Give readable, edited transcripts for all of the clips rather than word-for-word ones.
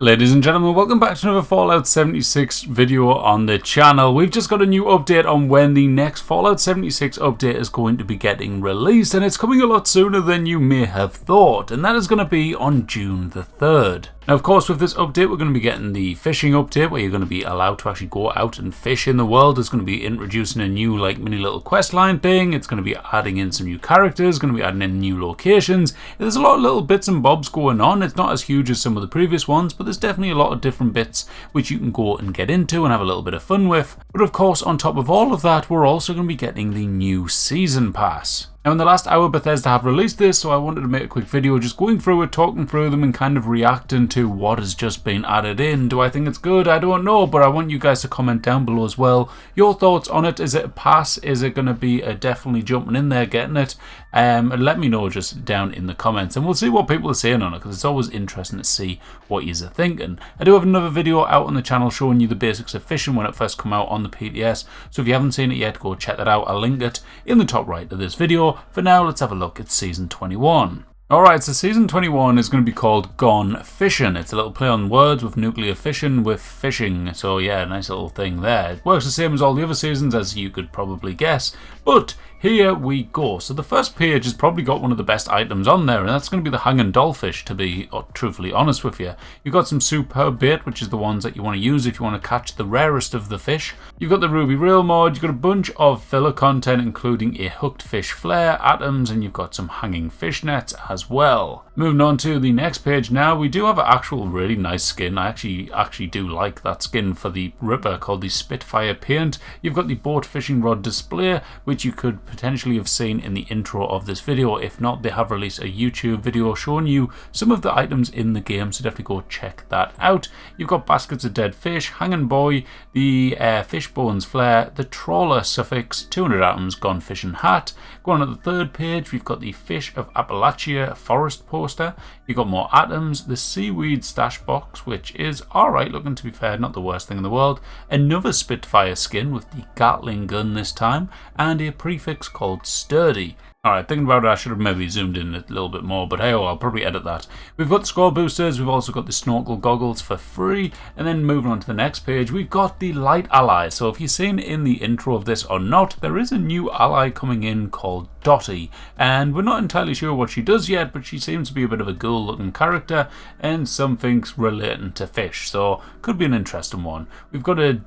Ladies and gentlemen, welcome back to another Fallout 76 video on the channel. We've just got a new update on when the next Fallout 76 update is going to be getting released, and it's coming a lot sooner than you may have thought, and that is going to be on June the 3rd. Now, of course, with this update, we're going to be getting the fishing update, where you're going to be allowed to actually go out and fish in the world. It's going to be introducing a new, mini little quest line thing. It's going to be adding in some new characters, going to be adding in new locations. There's a lot of little bits and bobs going on. It's not as huge as some of the previous ones, but there's definitely a lot of different bits which you can go and get into and have a little bit of fun with. But of course, on top of all of that, we're also going to be getting the new season pass. Now, in the last hour, Bethesda have released this, so I wanted to make a quick video just going through it, talking through them, and kind of reacting to what has just been added in. Do I think it's good? I don't know, but I want you guys to comment down below as well. Your thoughts on it. Is it a pass? Is it going to be a definitely jumping in there, getting it? Let me know just down in the comments, and we'll see what people are saying on it, because it's always interesting to see what you're thinking. I do have another video out on the channel showing you the basics of fishing when it first came out on the PTS, so if you haven't seen it yet, go check that out. I'll link it in the top right of this video. For now, let's have a look at Season 21. Alright, so Season 21 is going to be called Gone Fishing. It's a little play on words with nuclear fission with fishing. So yeah, nice little thing there. It works the same as all the other seasons, as you could probably guess. But here we go. So the first page has probably got one of the best items on there, and that's going to be the hanging dollfish, to be truthfully honest with you. You've got some superb bait, which is the ones that you want to use if you want to catch the rarest of the fish. You've got the ruby reel mod, you've got a bunch of filler content, including a hooked fish flare, atoms, and you've got some hanging fish nets as well. Moving on to the next page now, we do have an actual really nice skin. I actually do like that skin for the Ripper, called the Spitfire paint. You've got the boat fishing rod display, which you could potentially have seen in the intro of this video. If not, they have released a YouTube video showing you some of the items in the game, so definitely go check that out. You've got baskets of dead fish, hanging buoy, the fish bones flare, the trawler suffix, 200 atoms, gone fishing hat. Going on to the third page, we've got the Fish of Appalachia forest poster. You've got more atoms, the seaweed stash box, which is alright looking, to be fair, not the worst thing in the world. Another Spitfire skin with the Gatling gun this time, and a prefix called Sturdy. Alright, thinking about it, I should have maybe zoomed in a little bit more, but hey, I'll probably edit that. We've got the score boosters, we've also got the snorkel goggles for free, and then moving on to the next page, we've got the light ally. So if you've seen in the intro of this or not, there is a new ally coming in called Dottie, and we're not entirely sure what she does yet, but she seems to be a bit of a ghoul looking character and something's relating to fish, so could be an interesting one. We've got a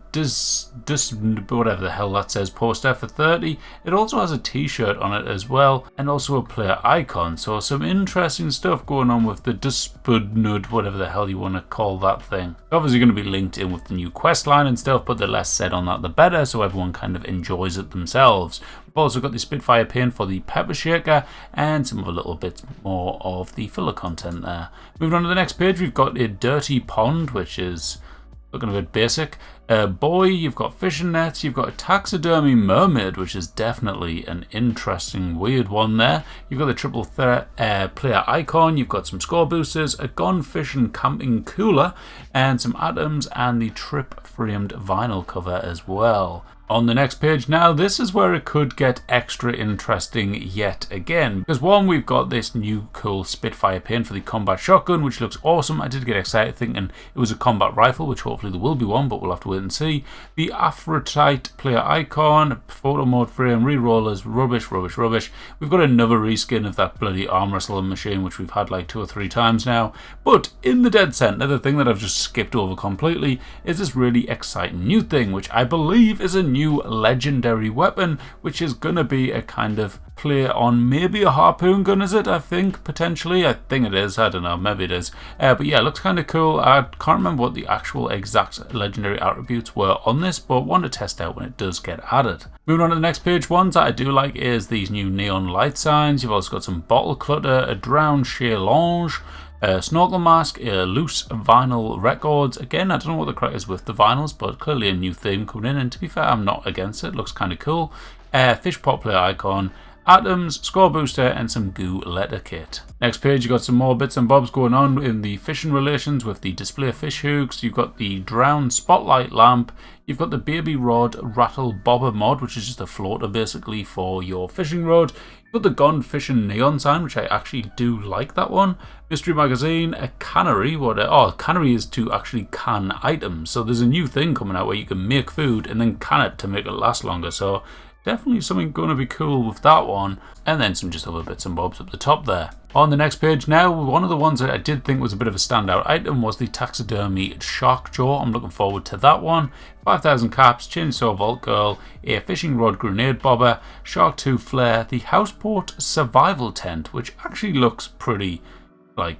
whatever the hell that says poster for 30. It also has a t-shirt on it as well, and also a player icon, so some interesting stuff going on with the Duspudnud, whatever the hell you want to call that thing. Obviously going to be linked in with the new quest line and stuff, but the less said on that the better, so everyone kind of enjoys it themselves. We've also got the Spitfire paint for the pepper shaker, and some other little bits more of the filler content there. Moving on to the next page, we've got a dirty pond, which is looking a bit basic. Buoy, you've got fishing nets, you've got a taxidermy mermaid, which is definitely an interesting, weird one there. You've got the triple threat player icon, you've got some score boosters, a gone fishing camping cooler, and some atoms, and the trip framed vinyl cover as well. On the next page now, this is where it could get extra interesting yet again. Because one, we've got this new cool Spitfire paint for the combat shotgun, which looks awesome. I did get excited thinking it was a combat rifle, which hopefully there will be one, but we'll have to wait and see. The Aphrodite player icon, photo mode frame, re-rollers, rubbish. We've got another reskin of that bloody arm wrestling machine, which we've had like 2 or 3 times now. But in the dead center, the thing that I've just skipped over completely is this really exciting new thing, which I believe is a new legendary weapon, which is going to be a kind of play on maybe a harpoon gun, is it? I think, potentially. I think it is. I don't know. Maybe it is. But yeah, it looks kind of cool. I can't remember what the actual exact legendary attributes were on this, but want to test out when it does get added. Moving on to the next page, ones that I do like is these new neon light signs. You've also got some bottle clutter, a drowned challenge, a snorkel mask, a loose vinyl records. Again, I don't know what the crack is with the vinyls, but clearly a new theme coming in, and to be fair, I'm not against it. Looks kind of cool. Fish pot player icon, atoms, score booster, and some goo letter kit. Next page, you got some more bits and bobs going on in the fishing relations with the display fish hooks. You've got the drown spotlight lamp. You've got the baby rod rattle bobber mod, which is just a floater basically for your fishing rod. You've got the gone fishing neon sign, which I actually do like that one. Mystery magazine, a cannery. Cannery is to actually can items. So there's a new thing coming out where you can make food and then can it to make it last longer. So definitely something going to be cool with that one. And then some just other bits and bobs up the top there. On the next page now, one of the ones that I did think was a bit of a standout item was the taxidermy shark jaw. I'm looking forward to that one. 5,000 caps, chainsaw vault girl, a fishing rod grenade bobber, shark tooth flare, the houseboat survival tent, which actually looks pretty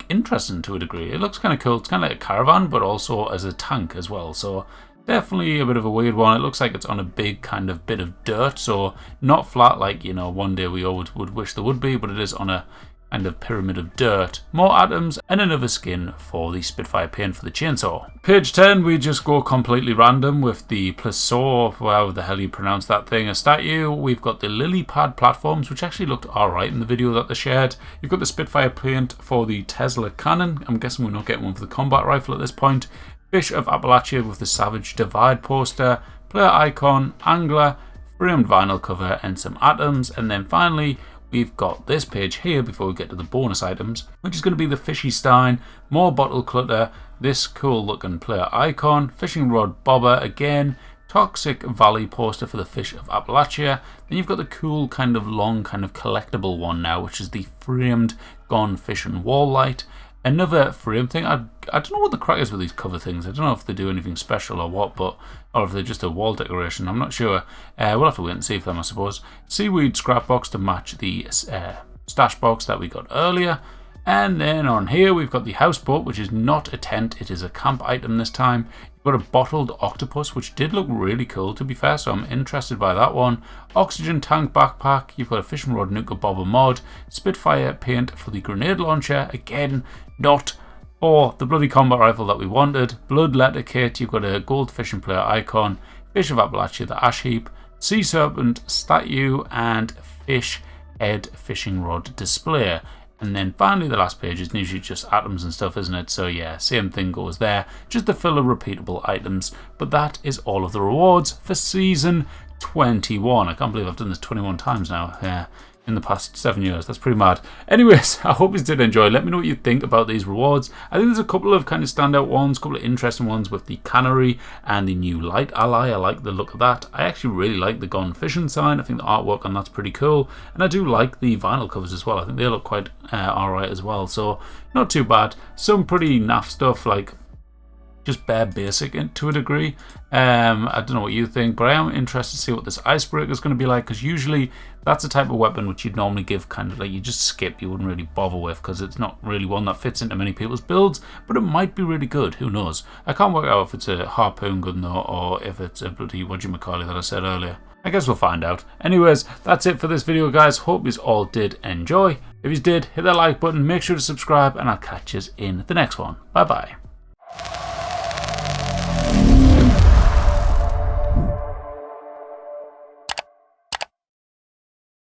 interesting to a degree. It looks kind of cool. It's kind of like a caravan, but also as a tank as well. So definitely a bit of a weird one. It looks like it's on a big kind of bit of dirt, so not flat like, one day we all would wish there would be, but it is on a kind of pyramid of dirt. More atoms and another skin for the Spitfire paint for the chainsaw. Page 10, we just go completely random with the Plesaur, however the hell you pronounce that thing, a statue. We've got the lily pad platforms, which actually looked alright in the video that they shared. You've got the Spitfire paint for the Tesla cannon. I'm guessing we're not getting one for the combat rifle at this point. Fish of Appalachia with the Savage Divide poster, player icon, angler, framed vinyl cover, and some atoms. And then finally, we've got this page here before we get to the bonus items, which is going to be the Fishy Stein, more bottle clutter, this cool looking player icon, fishing rod bobber again, Toxic Valley poster for the Fish of Appalachia. Then you've got the cool kind of long kind of collectible one now, which is the framed Gone Fishing wall light. Another frame thing. I don't know what the crack is with these cover things. I don't know if they do anything special or what, or if they're just a wall decoration. I'm not sure. We'll have to wait and see for them, I suppose. Seaweed scrap box to match the stash box that we got earlier. And then on here we've got the houseboat, which is not a tent. It is a camp item this time. You've got a bottled octopus, which did look really cool to be fair, so I'm interested by that one. Oxygen tank backpack. You've got a fishing rod nuka bobber mod. Spitfire paint for the grenade launcher. Again, not for the bloody combat rifle that we wanted. Blood letter kit. You've got a gold fishing player icon. Fish of Appalachia, the ash heap. Sea serpent statue and fish head fishing rod display. And then finally the last page is usually just atoms and stuff, isn't it? So yeah, same thing goes there. Just the filler repeatable items. But that is all of the rewards for season 21. I can't believe I've done this 21 times now. In the past 7 years. That's pretty mad. Anyways, I hope you did enjoy. Let me know what you think about these rewards. I think there's a couple of kind of standout ones, a couple of interesting ones with the cannery and the new light ally. I like the look of that. I actually really like the Gone Fishing sign. I think the artwork on that's pretty cool. And I do like the vinyl covers as well. I think they look quite alright as well. So not too bad. Some pretty naff stuff like just bare basic to a degree. I don't know what you think, but I am interested to see what this icebreaker is going to be like, because usually that's a type of weapon which you'd normally give kind of like you just skip, you wouldn't really bother with, because it's not really one that fits into many people's builds, but it might be really good, who knows. I can't work out if it's a harpoon gun though, or if it's a bloody whatchamacallit that I said earlier. I guess we'll find out. Anyways, that's it for this video guys. Hope you all did enjoy. If you did, hit that like button, make sure to subscribe, and I'll catch you in the next one. Bye bye.